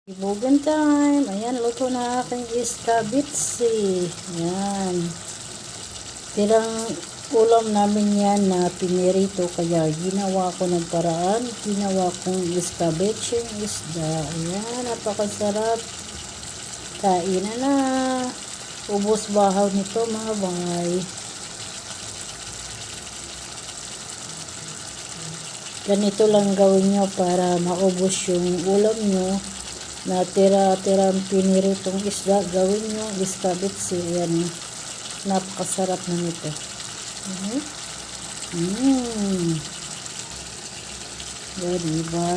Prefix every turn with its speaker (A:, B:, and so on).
A: Ibugan time. Ayan, luto na aking iskabitsi. Ayan. Tirang ulam namin yan na pinirito. Kaya ginawa ko ng paraan. Ginawa kong iskabitsi isda. Ayan, napakasarap. Kain na. Ubos bahaw nito mga bay. Ganito lang gawin nyo para maubos yung ulam nyo. Na tira-tirang piniritong isda, gawin nyo iskabitsi. Ayan, napakasarap na nito. Diba?